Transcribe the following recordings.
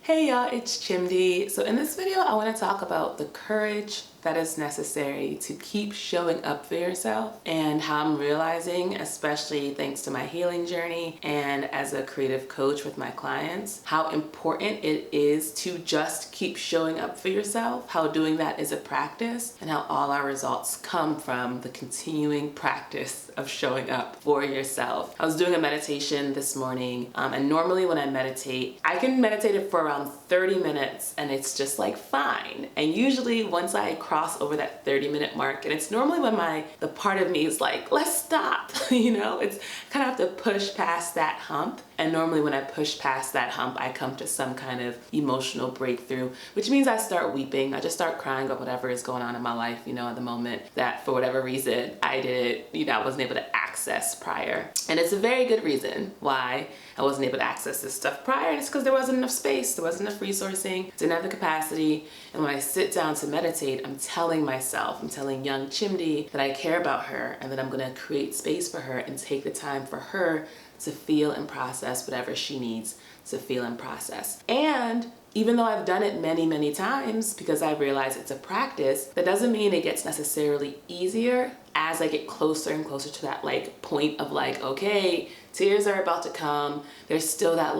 Hey y'all, it's Chimdi. So in this video, I want to talk about the courage that is necessary to keep showing up for yourself and how I'm realizing, especially thanks to my healing journey and as a creative coach with my clients, how important it is to just keep showing up for yourself, how doing that is a practice, and how all our results come from the continuing practice of showing up for yourself. I was doing a meditation this morning, and normally when I meditate, I can meditate it for around 30 minutes and it's just like fine. And usually once I cross over that 30-minute mark, and it's normally when the part of me is like, let's stop, it's kind of have to push past that hump. And normally when I push past that hump, I come to some kind of emotional breakthrough, which means I start weeping. I just start crying about whatever is going on in my life, at the moment that for whatever reason I wasn't able to access prior. And it's a very good reason why I wasn't able to access this stuff prior, and it's because there wasn't enough space, there wasn't enough resourcing, didn't have the capacity. And when I sit down to meditate, I'm telling young Chimdi that I care about her and that I'm gonna create space for her and take the time for her to feel and process whatever she needs to feel and process. And even though I've done it many, many times, because I realize it's a practice, that doesn't mean it gets necessarily easier as I get closer and closer to that point of okay, tears are about to come. There's still that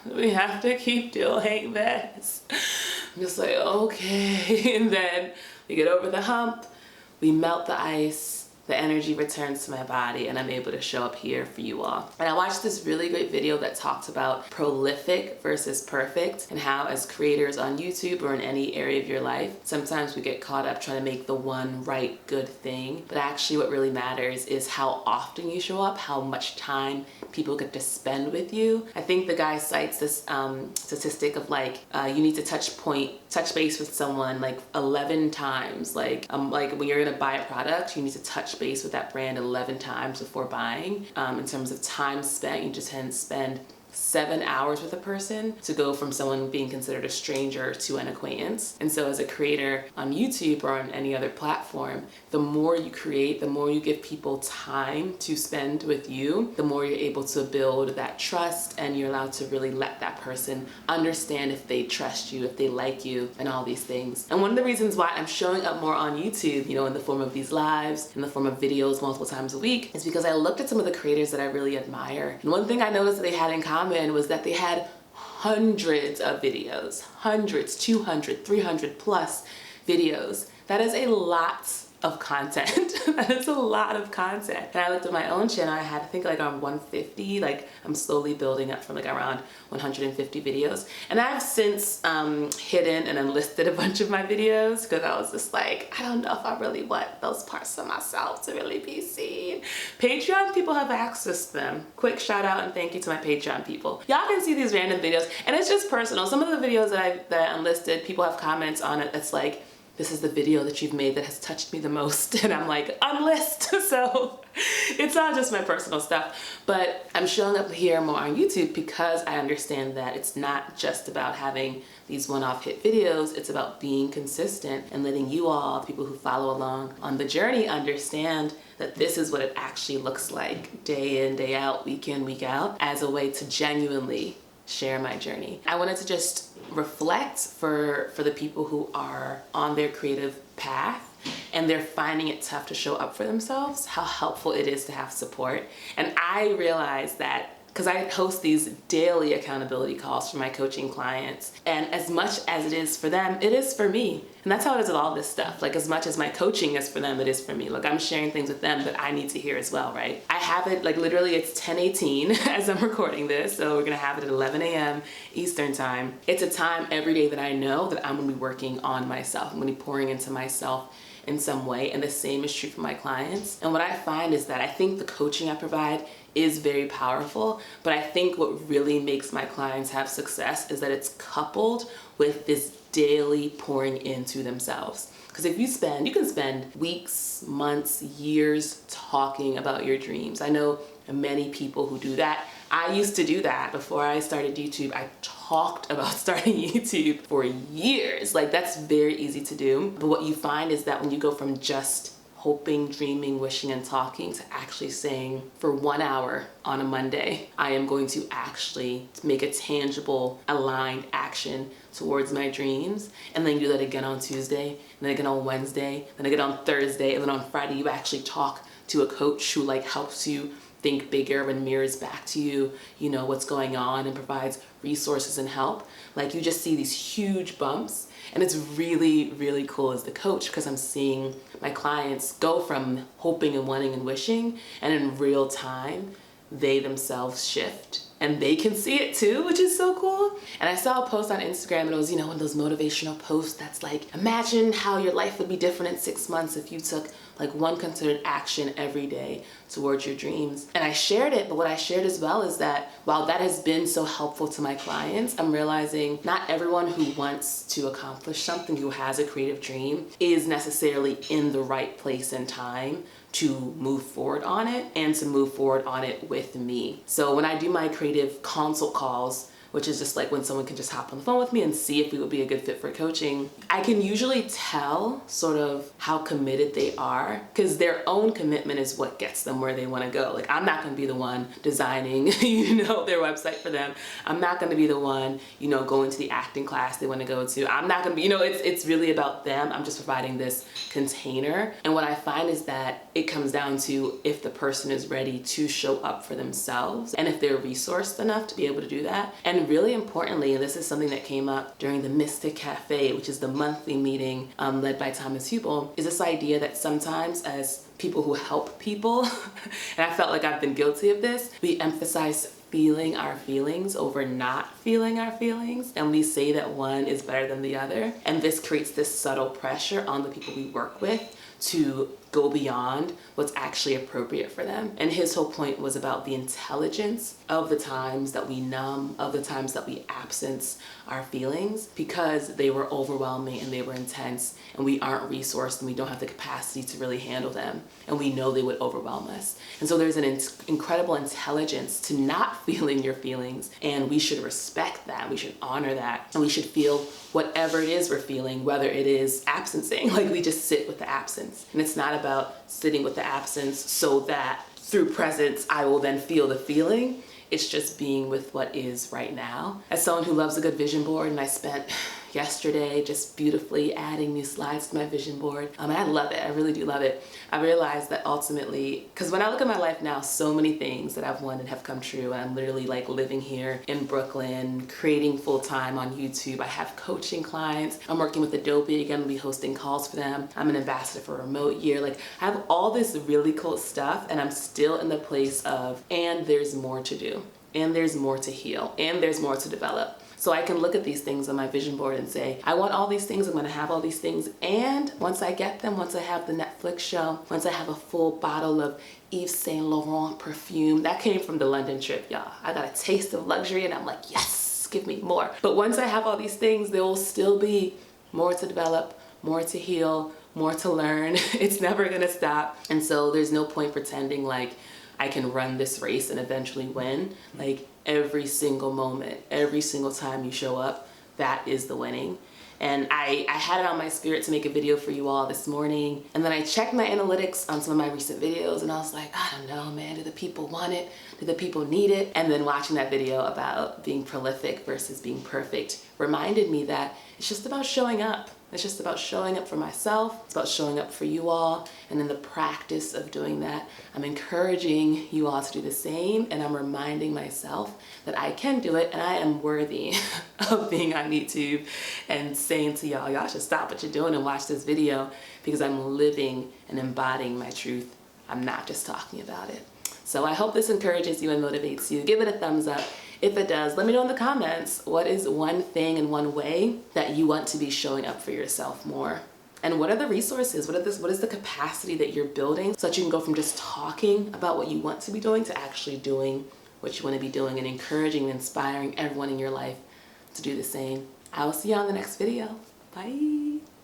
we have to keep doing this. I'm just okay. And then we get over the hump, we melt the ice, the energy returns to my body, and I'm able to show up here for you all. And I watched this really great video that talked about prolific versus perfect, and how as creators on YouTube or in any area of your life, sometimes we get caught up trying to make the one right good thing. But actually what really matters is how often you show up, how much time people get to spend with you. I think the guy cites this statistic of you need to touch base with someone 11 times. When you're gonna buy a product, you need to touch base with that brand 11 times before buying. In terms of time spent, you just tend to spend 7 hours with a person to go from someone being considered a stranger to an acquaintance. And so as a creator on YouTube or on any other platform, the more you create, the more you give people time to spend with you, the more you're able to build that trust, and you're allowed to really let that person understand if they trust you, if they like you, and all these things. And one of the reasons why I'm showing up more on YouTube, in the form of these lives, in the form of videos multiple times a week, is because I looked at some of the creators that I really admire. And one thing I noticed that they had in common was that they had hundreds of videos, 200, 300 plus videos. That is a lot of content. That is a lot of content. And I looked at my own channel, I had I think around 150, I'm slowly building up from around 150 videos. And I've since hidden and unlisted a bunch of my videos because I was just I don't know if I really want those parts of myself to really be seen. Patreon people have access to them. Quick shout out and thank you to my Patreon people. Y'all can see these random videos, and it's just personal. Some of the videos that I unlisted, people have comments on it that's this is the video that you've made that has touched me the most. And I'm unlist. So it's all just my personal stuff. But I'm showing up here more on YouTube because I understand that it's not just about having these one-off hit videos. It's about being consistent and letting you all, people who follow along on the journey, understand that this is what it actually looks like day in, day out, week in, week out, as a way to genuinely share my journey. I wanted to just reflect for the people who are on their creative path and they're finding it tough to show up for themselves, how helpful it is to have support. And I realized that because I host these daily accountability calls for my coaching clients, and as much as it is for them, it is for me. And that's how it is with all this stuff. As much as my coaching is for them, it is for me. I'm sharing things with them that I need to hear as well, right? I have it literally it's 10:18 as I'm recording this, so we're gonna have it at 11 a.m. Eastern time. It's a time every day that I know that I'm gonna be working on myself. I'm gonna be pouring into myself in some way, and the same is true for my clients. And what I find is that I think the coaching I provide is very powerful, but I think what really makes my clients have success is that it's coupled with this daily pouring into themselves. Because if you can spend weeks, months, years talking about your dreams. I know many people who do that. I used to do that before I started YouTube. I talked about starting YouTube for years. That's very easy to do. But what you find is that when you go from just hoping, dreaming, wishing, and talking to actually saying for 1 hour on a Monday, I am going to actually make a tangible, aligned action towards my dreams, and then you do that again on Tuesday, and then again on Wednesday, then again on Thursday, and then on Friday you actually talk to a coach who like helps you think bigger and mirrors back to you, you know, what's going on and provides resources and help. Like you just see these huge bumps, and it's really, really cool as the coach because I'm seeing my clients go from hoping and wanting and wishing, and in real time, they themselves shift. And they can see it too, which is so cool. And I saw a post on Instagram, and it was, you know, one of those motivational posts that's like, imagine how your life would be different in 6 months if you took like one considered action every day towards your dreams. And I shared it, but what I shared as well is that while that has been so helpful to my clients, I'm realizing not everyone who wants to accomplish something, who has a creative dream, is necessarily in the right place and time to move forward on it and to move forward on it with me. So when I do my creative consult calls, which is just like when someone can just hop on the phone with me and see if we would be a good fit for coaching, I can usually tell sort of how committed they are, because their own commitment is what gets them where they want to go. Like I'm not going to be the one designing, you know, their website for them. I'm not going to be the one, you know, going to the acting class they want to go to. I'm not going to be, you know, it's really about them. I'm just providing this container. And what I find is that it comes down to if the person is ready to show up for themselves and if they're resourced enough to be able to do that. And really importantly, and this is something that came up during the Mystic Cafe, which is the monthly meeting led by Thomas Hubel, is this idea that sometimes as people who help people, and I felt like I've been guilty of this, we emphasize feeling our feelings over not feeling our feelings, and we say that one is better than the other. And this creates this subtle pressure on the people we work with to go beyond what's actually appropriate for them. And his whole point was about the intelligence of the times that we numb, of the times that we absence our feelings because they were overwhelming and they were intense and we aren't resourced and we don't have the capacity to really handle them, and we know they would overwhelm us. And so there's an incredible intelligence to not feeling your feelings, and we should respect that, we should honor that, and we should feel whatever it is we're feeling, whether it is absencing, like we just sit with the absence. And it's not about sitting with the absence so that through presence I will then feel the feeling. It's just being with what is right now. As someone who loves a good vision board, and I spent yesterday just beautifully adding new slides to my vision board. And I love it, I really do love it. I realized that ultimately, because when I look at my life now, so many things that I've wanted have come true, and I'm literally like living here in Brooklyn, creating full-time on YouTube. I have coaching clients. I'm working with Adobe again, I'll be hosting calls for them. I'm an ambassador for Remote Year. Like I have all this really cool stuff, and I'm still in the place of, and there's more to do, and there's more to heal, and there's more to develop. So I can look at these things on my vision board and say, I want all these things, I'm gonna have all these things, and once I get them, once I have the Netflix show, once I have a full bottle of Yves Saint Laurent perfume, that came from the London trip, y'all. I got a taste of luxury and I'm like, yes, give me more. But once I have all these things, there will still be more to develop, more to heal, more to learn. It's never gonna stop. And so there's no point pretending like I can run this race and eventually win. Like every single moment, every single time you show up, that is the winning. And I had it on my spirit to make a video for you all this morning. And then I checked my analytics on some of my recent videos and I was like, I don't know, man, do the people want it? Do the people need it? And then watching that video about being prolific versus being perfect reminded me that it's just about showing up. It's just about showing up for myself. It's about showing up for you all. And in the practice of doing that, I'm encouraging you all to do the same. And I'm reminding myself that I can do it and I am worthy of being on YouTube and saying to y'all should stop what you're doing and watch this video, because I'm living and embodying my truth. I'm not just talking about it. So I hope this encourages you and motivates you. Give it a thumbs up. If it does, let me know in the comments, what is one thing and one way that you want to be showing up for yourself more? And what are the resources? What is the capacity that you're building so that you can go from just talking about what you want to be doing to actually doing what you want to be doing, and encouraging and inspiring everyone in your life to do the same. I will see you on the next video. Bye.